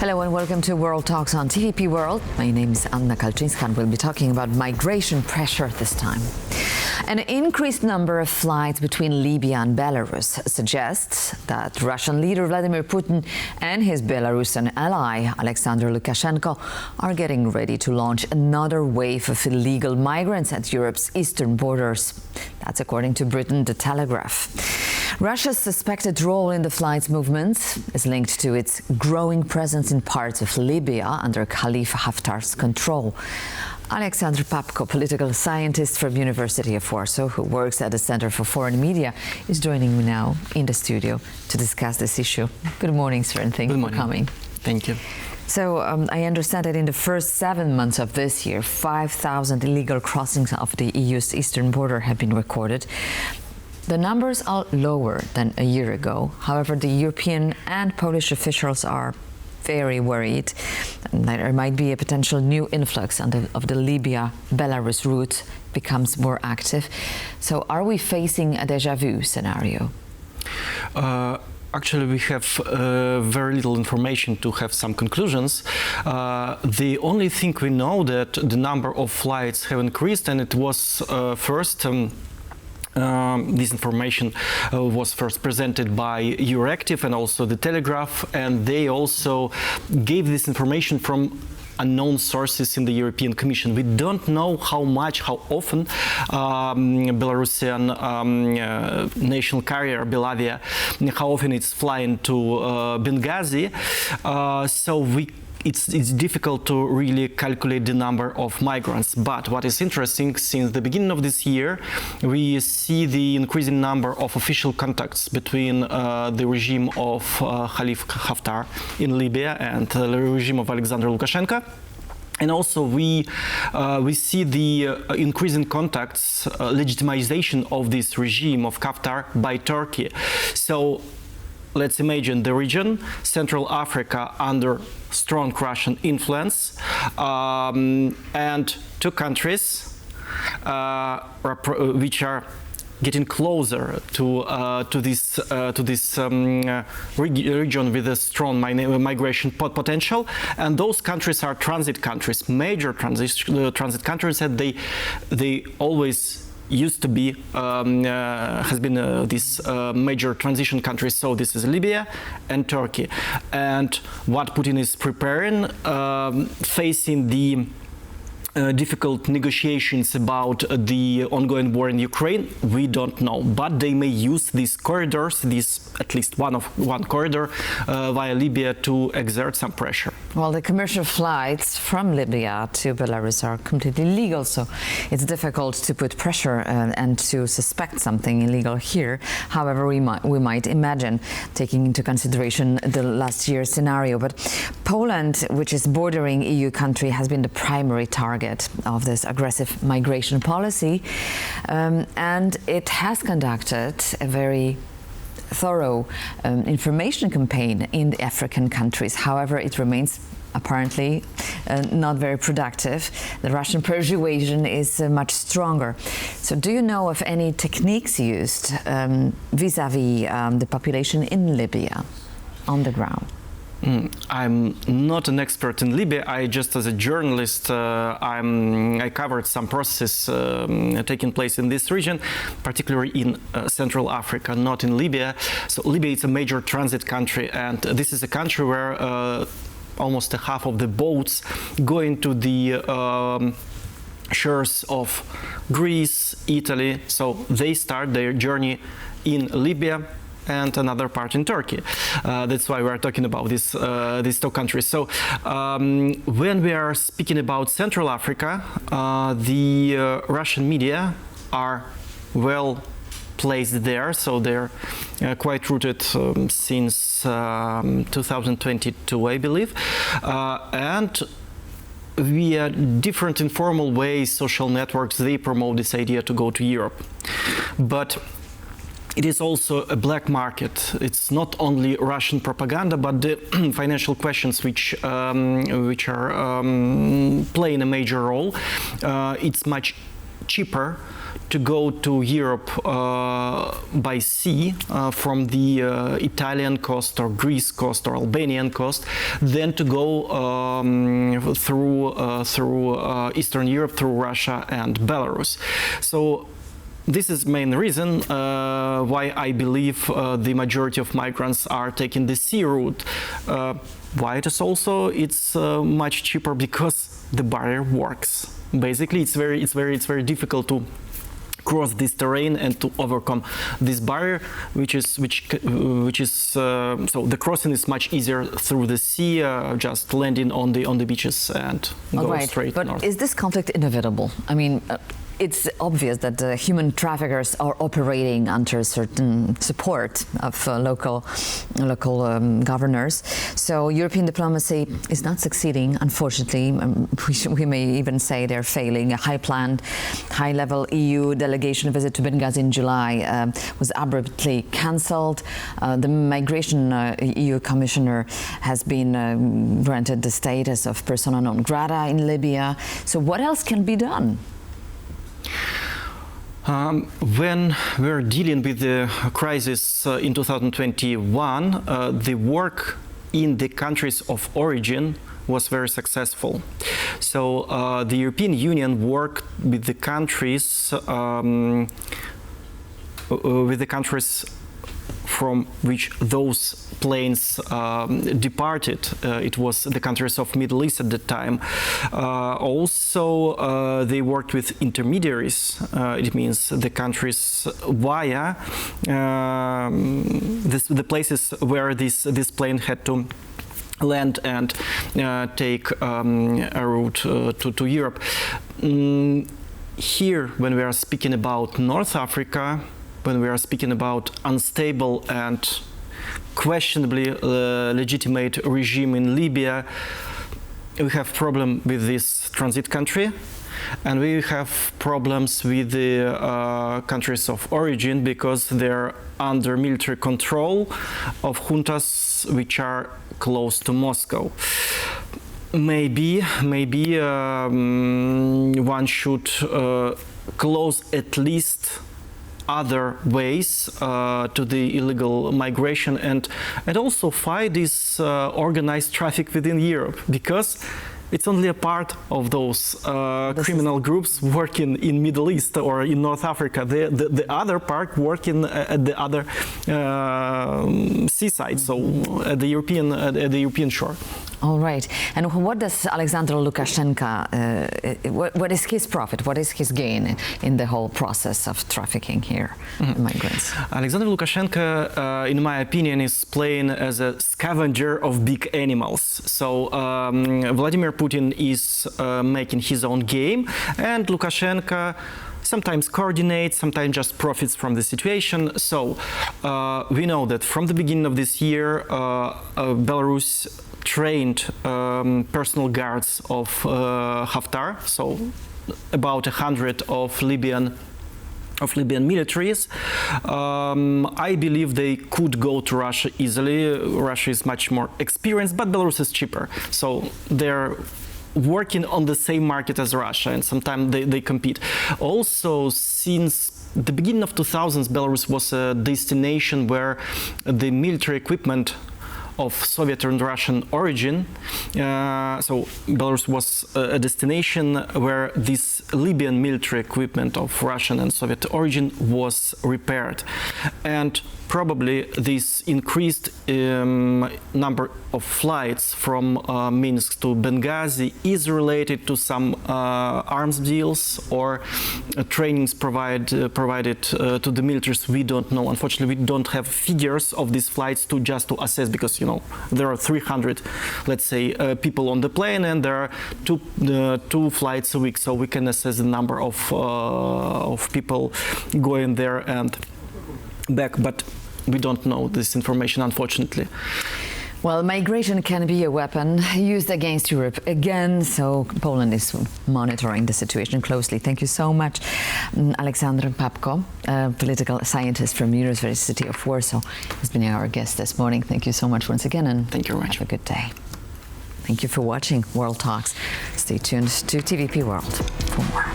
Hello and welcome to World Talks on TVP World. My name is Anna Kalczynska and we'll be talking about migration pressure this time. An increased number of flights between Libya and Belarus suggests that Russian leader Vladimir Putin and his Belarusian ally Alexander Lukashenko are getting ready to launch another wave of illegal migrants at Europe's eastern borders. That's according to Britain, the Telegraph. Russia's suspected role in the flight's movements is linked to its growing presence in parts of Libya under Khalifa Haftar's control. Aliaksandr Papko, political scientist from University of Warsaw, who works at the Center for Foreign Media, is joining me now in the studio to discuss this issue. Good morning, sir, and thank you for coming. Thank you. So I understand that in the first 7 months of this year, 5,000 illegal crossings of the EU's eastern border have been recorded. The numbers are lower than a year ago. However, the European and Polish officials are very worried that there might be a potential new influx of the Libya-Belarus route becomes more active. So are we facing a déjà vu scenario? Actually, we have very little information to have some conclusions. The only thing we know that the number of flights have increased, and it was first this information was first presented by Euractiv and also the Telegraph, and they also gave this information from unknown sources in the European Commission. We don't know how often Belarusian national carrier Belavia, how often it's flying to Benghazi. It's difficult to really calculate the number of migrants. But what is interesting, since the beginning of this year, we see the increasing number of official contacts between the regime of Khalifa Haftar in Libya and the regime of Alexander Lukashenko. And also we see the increasing contacts, legitimization of this regime of Haftar by Turkey. So let's imagine the region, Central Africa, under strong Russian influence, and two countries which are getting closer to this region with a strong migration potential, and those countries are transit countries, major transit countries, and they always used to be, has been these major transition countries. So this is Libya and Turkey. And what Putin is preparing, facing the difficult negotiations about the ongoing war in Ukraine, we don't know. But they may use these corridors, at least one corridor via Libya, to exert some pressure. Well, the commercial flights from Libya to Belarus are completely legal, so it's difficult to put pressure and to suspect something illegal here. However, we might imagine, taking into consideration the last year's scenario. But Poland, which is bordering EU country, has been the primary target of this aggressive migration policy, and it has conducted a very thorough information campaign in the African countries. However, it remains apparently not very productive. The Russian persuasion is much stronger. So do you know of any techniques used vis-a-vis the population in Libya on the ground? I'm not an expert in Libya. I just, as a journalist, I covered some processes taking place in this region, particularly in Central Africa, not in Libya. So Libya is a major transit country, and this is a country where almost a half of the boats going to the shores of Greece, Italy. So they start their journey in Libya and another part in Turkey. That's why we're talking about these two countries. So when we are speaking about Central Africa, the Russian media are well placed there, so they're quite rooted since 2022, I believe, and via different informal ways, social networks, they promote this idea to go to Europe. But it is also a black market. It's not only Russian propaganda, but the financial questions which are playing a major role. It's much cheaper to go to Europe by sea from the Italian coast or Greece coast or Albanian coast, then to go through Eastern Europe, through Russia and Belarus. So this is main reason why I believe the majority of migrants are taking the sea route. Why it is also much cheaper, because the barrier works. Basically, it's very difficult to cross this terrain and to overcome this barrier, which is so the crossing is much easier through the sea, just landing on the beaches and go straight north. But is this conflict inevitable? I mean, it's obvious that human traffickers are operating under certain support of local governors. So European diplomacy is not succeeding, unfortunately. We may even say they're failing. A high-level EU delegation visit to Benghazi in July was abruptly cancelled. The migration EU commissioner has been granted the status of persona non grata in Libya. So what else can be done? When we're dealing with the crisis in 2021, the work in the countries of origin was very successful. So the European Union worked with the countries from which those planes departed. It was the countries of Middle East at the time. Also, they worked with intermediaries. It means the countries via the places where this plane had to land and take a route to Europe. Here, when we are speaking about North Africa, when we are speaking about unstable and questionably legitimate regime in Libya, we have problem with this transit country, and we have problems with the countries of origin, because they're under military control of juntas which are close to Moscow. Maybe one should close at least other ways to the illegal migration, and also fight this organized traffic within Europe, because it's only a part of those criminal groups working in Middle East or in North Africa. The other part working at the other seaside, so at the European shore. All right. And what does Alexander Lukashenko, what is his profit? What is his gain in the whole process of trafficking here, migrants? Alexander Lukashenko, in my opinion, is playing as a scavenger of big animals. So Vladimir Putin is making his own game, and Lukashenko sometimes coordinates, sometimes just profits from the situation. So we know that from the beginning of this year, Belarus trained personal guards of Haftar, so about 100 of Libyan militaries. I believe they could go to Russia easily. Russia is much more experienced, but Belarus is cheaper. So they're working on the same market as Russia, and sometimes they compete. Also, since the beginning of 2000s, Belarus was a destination where the military equipment of Soviet and Russian origin. So Belarus was a destination where this Libyan military equipment of Russian and Soviet origin was repaired. And probably this increased number of flights from Minsk to Benghazi is related to some arms deals or trainings provided to the militaries. We don't know. Unfortunately, we don't have figures of these flights to assess, because there are 300, let's say, people on the plane, and there are two flights a week, so we can assess the number of people going there and back, but we don't know this information, unfortunately. Well, migration can be a weapon used against Europe again, so Poland is monitoring the situation closely. Thank you so much, Aliaksandr Papko, a political scientist from University of Warsaw, has been our guest this morning. Thank you so much once again, and thank you very much. Have a good day. Thank you for watching World Talks. Stay tuned to TVP World for more.